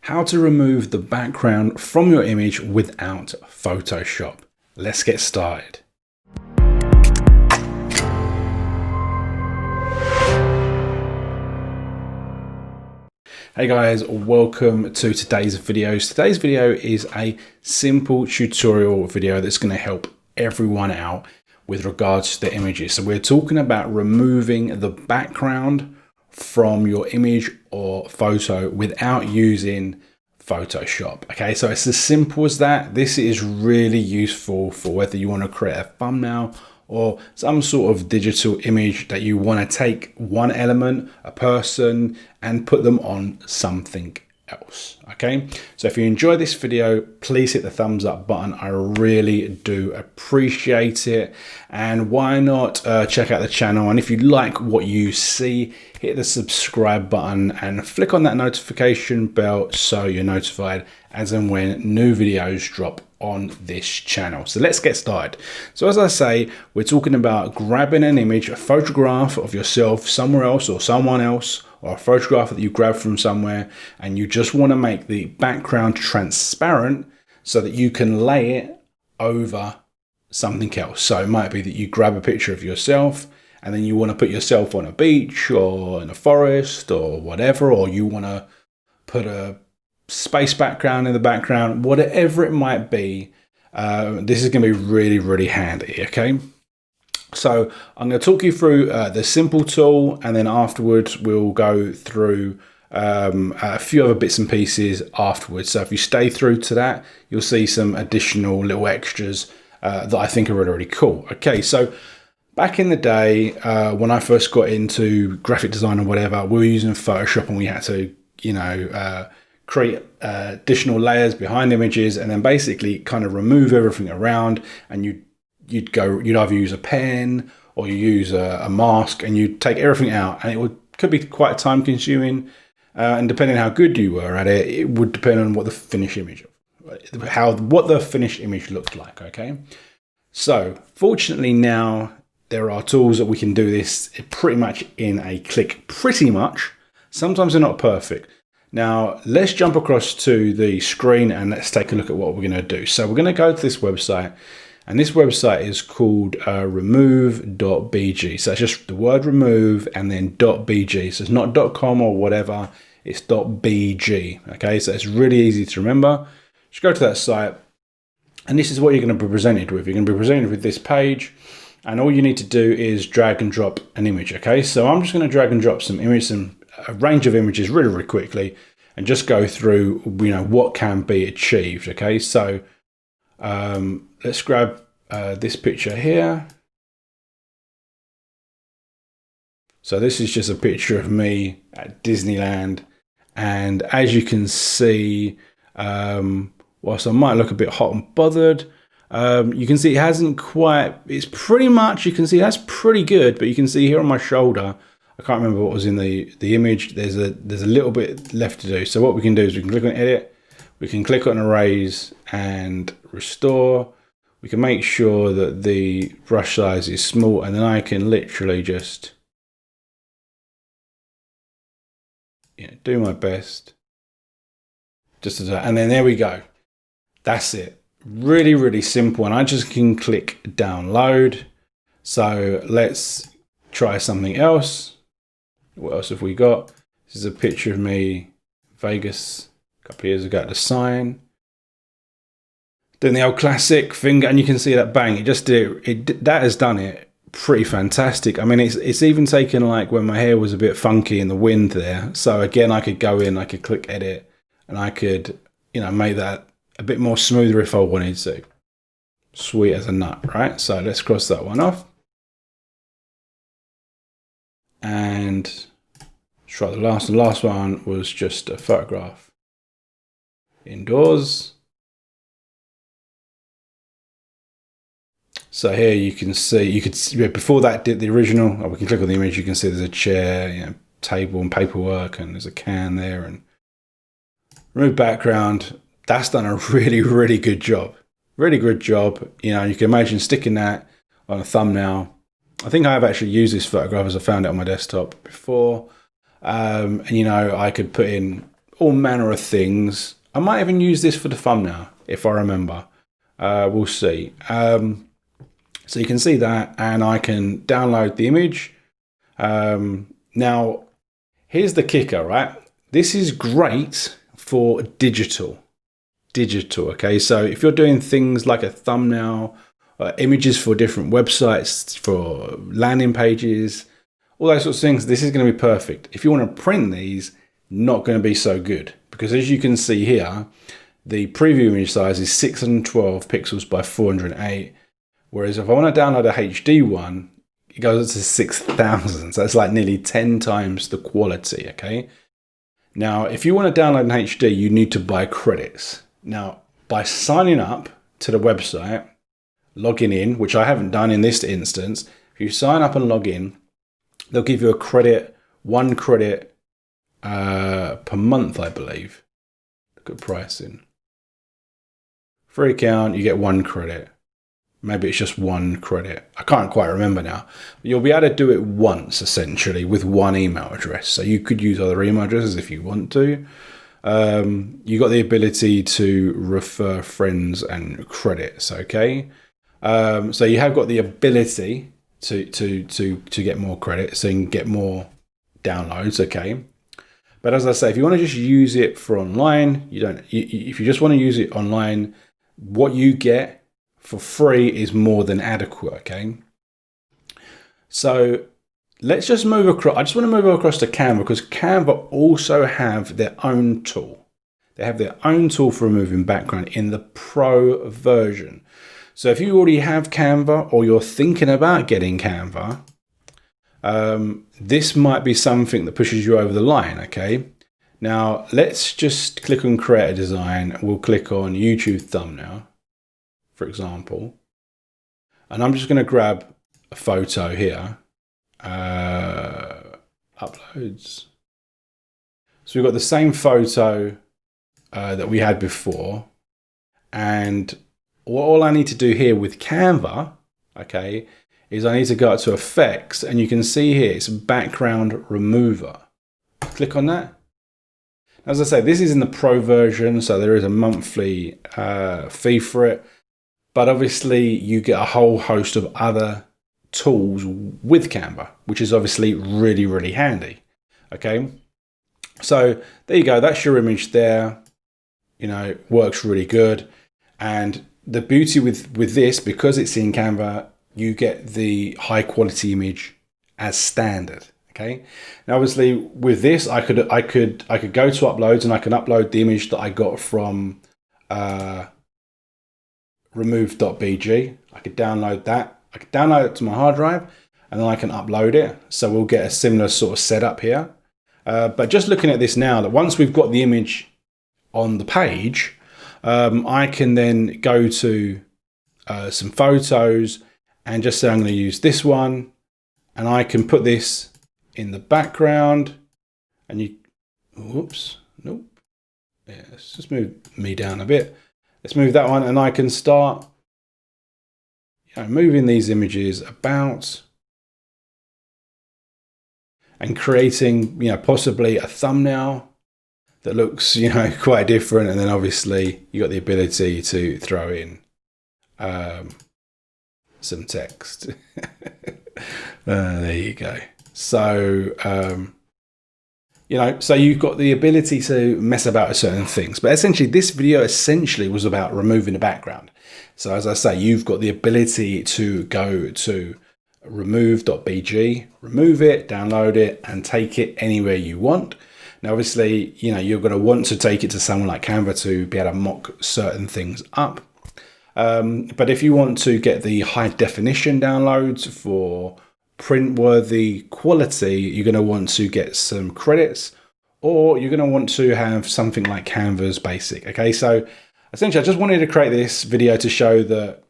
how to remove the background from your image without Photoshop. Let's get started. Hey guys, welcome to today's video. Today's video is a simple tutorial video that's going to help everyone out with regards to the images. So we're talking about removing the background from your image or photo without using Photoshop. Okay, so it's as simple as that. This is really useful for whether you want to create a thumbnail or some sort of digital image that you want to take one element, a person, and put them on something else. Okay, so if you enjoy this video, please hit the thumbs up button. I really do appreciate it. And why not check out the channel, and if you like what you see, hit the subscribe button and flick on that notification bell so you're notified as and when new videos drop on this channel. So let's get started. So as I say, we're talking about grabbing an image, a photograph of yourself somewhere else or someone else, or a photograph that you grabbed from somewhere, and you just want to make the background transparent so that you can lay it over something else. So it might be that you grab a picture of yourself and then you want to put yourself on a beach or in a forest or whatever, or you want to put a space background in the background, whatever it might be. This is going to be really, really handy. Okay. So I'm going to talk you through the simple tool, and then afterwards we'll go through a few other bits and pieces afterwards. So if you stay through to that, you'll see some additional little extras that I think are really, really cool. Okay, so back in the day, when I first got into graphic design or whatever, we were using Photoshop, and we had to, create additional layers behind images, and then basically kind of remove everything around, and you'd either use a pen or you use a mask, and you'd take everything out, and could be quite time consuming, and depending on how good you were at it, it would depend on what the finished image looked like. Okay, so fortunately now there are tools that we can do this pretty much in a click. Pretty much. Sometimes they're not perfect. Now let's jump across to the screen and let's take a look at what we're going to do. So we're going to go to this website, and this website is called remove.bg. So it's just the word remove and then .bg. So it's not .com or whatever, it's .bg. Okay, so it's really easy to remember. Just go to that site, and this is what you're going to be presented with. You're going to be presented with this page, and all you need to do is drag and drop an image. Okay, so I'm just going to drag and drop some images, a range of images really, really quickly, and just go through, what can be achieved. Okay, so let's grab this picture here. So this is just a picture of me at Disneyland, and as you can see, whilst I might look a bit hot and bothered, you can see it hasn't quite, it's pretty much, you can see that's pretty good, but you can see here on my shoulder, I can't remember what was in the image, there's a little bit left to do. So what we can do is we can click on edit, we can click on erase and restore. We can make sure that the brush size is small, and then I can literally just do my best just to do that. And then there we go. That's it. Really, really simple. And I just can click download. So let's try something else. What else have we got? This is a picture of me Vegas a couple of years ago at the sign, doing the old classic finger, and you can see that bang, it just did it. That has done it pretty fantastic. I mean, it's even taken like when my hair was a bit funky in the wind there. So again, I could go in, I could click edit, and I could make that a bit more smoother if I wanted to. Sweet as a nut, right? So let's cross that one off. And try the last. The last one was just a photograph indoors. So here you can see, before that did the original, we can click on the image, you can see there's a chair, table and paperwork, and there's a can there, and remove background. That's done a really, really good job. Really good job. You can imagine sticking that on a thumbnail. I think I have actually used this photograph as I found it on my desktop before. And I could put in all manner of things. I might even use this for the thumbnail if I remember. We'll see. So you can see that, and I can download the image. Now, here's the kicker, right? This is great for digital, okay? So if you're doing things like a thumbnail, images for different websites, for landing pages, all those sorts of things, this is going to be perfect. If you want to print these, not going to be so good, because as you can see here, the preview image size is 612 pixels by 408. Whereas if I want to download a HD one, it goes up to 6,000. So it's like nearly 10 times the quality, okay? Now, if you want to download an HD, you need to buy credits. Now, by signing up to the website, logging in, which I haven't done in this instance, if you sign up and log in, they'll give you a credit, 1 credit per month, I believe. Look at pricing. Free account, you get 1 credit. Maybe it's just 1 credit. I can't quite remember now. You'll be able to do it once, essentially, with 1 email address. So you could use other email addresses if you want to. You got the ability to refer friends and credits, okay? So you have got the ability to get more credits, so you can get more downloads, okay? But as I say, if you want to just use it for online, if you just want to use it online, what you get for free is more than adequate, okay? So let's just move across. I just want to move across to Canva, because Canva also have their own tool. They have their own tool for removing background in the Pro version. So if you already have Canva, or you're thinking about getting Canva, this might be something that pushes you over the line, okay? Now, let's just click on Create a Design. We'll click on YouTube Thumbnail, for example. And I'm just going to grab a photo here. Uploads. So we've got the same photo that we had before. And all I need to do here with Canva, okay, is I need to go up to Effects, and you can see here it's Background Remover. Click on that. As I say, this is in the Pro version, so there is a monthly fee for it. But obviously, you get a whole host of other tools with Canva, which is obviously really, really handy. Okay, so there you go. That's your image there. You know, works really good. And the beauty with this, because it's in Canva, you get the high quality image as standard. Okay. Now, obviously, with this, I could go to uploads, and I can upload the image that I got from remove.bg. I could download that. I could download it to my hard drive, and then I can upload it. So we'll get a similar sort of setup here. But just looking at this now, that once we've got the image on the page, I can then go to some photos and just say I'm going to use this one, and I can put this in the background, and whoops, nope. Yeah, let's just move me down a bit. Let's move that one, and I can start, moving these images about and creating, possibly a thumbnail that looks, quite different. And then obviously you got the ability to throw in some text. There you go. So, so you've got the ability to mess about with certain things. But essentially, this video was about removing the background. So as I say, you've got the ability to go to remove.bg, remove it, download it, and take it anywhere you want. Now, obviously, you're going to want to take it to someone like Canva to be able to mock certain things up. But if you want to get the high definition downloads for print-worthy quality, you're going to want to get some credits, or you're going to want to have something like Canva's Basic. Okay, so essentially, I just wanted to create this video to show that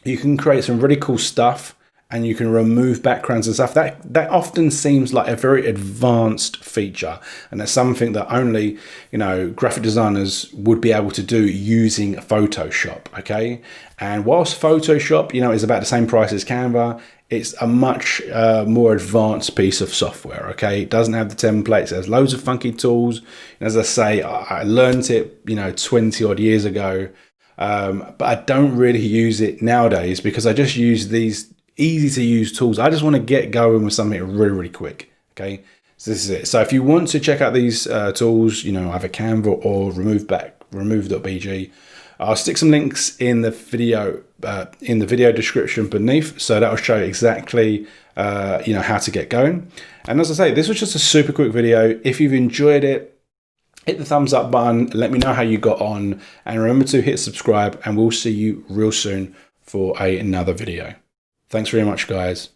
you can create some really cool stuff and you can remove backgrounds and stuff. That often seems like a very advanced feature, and that's something that only, you know, graphic designers would be able to do using Photoshop. Okay, and whilst Photoshop, you know, is about the same price as Canva, it's a much more advanced piece of software. Okay, it doesn't have the templates. There's loads of funky tools. And as I say, I learned it, you know, 20 odd years ago, but I don't really use it nowadays because I just use these easy to use tools. I just want to get going with something really, really quick. Okay, so this is it. So if you want to check out these tools, you know, either Canva or remove.bg, I'll stick some links in the video description beneath, so that will show you exactly you know, how to get going. And as I say, this was just a super quick video. If you've enjoyed it, hit the thumbs up button, let me know how you got on, and remember to hit subscribe, and we'll see you real soon for another video. Thanks very much, guys.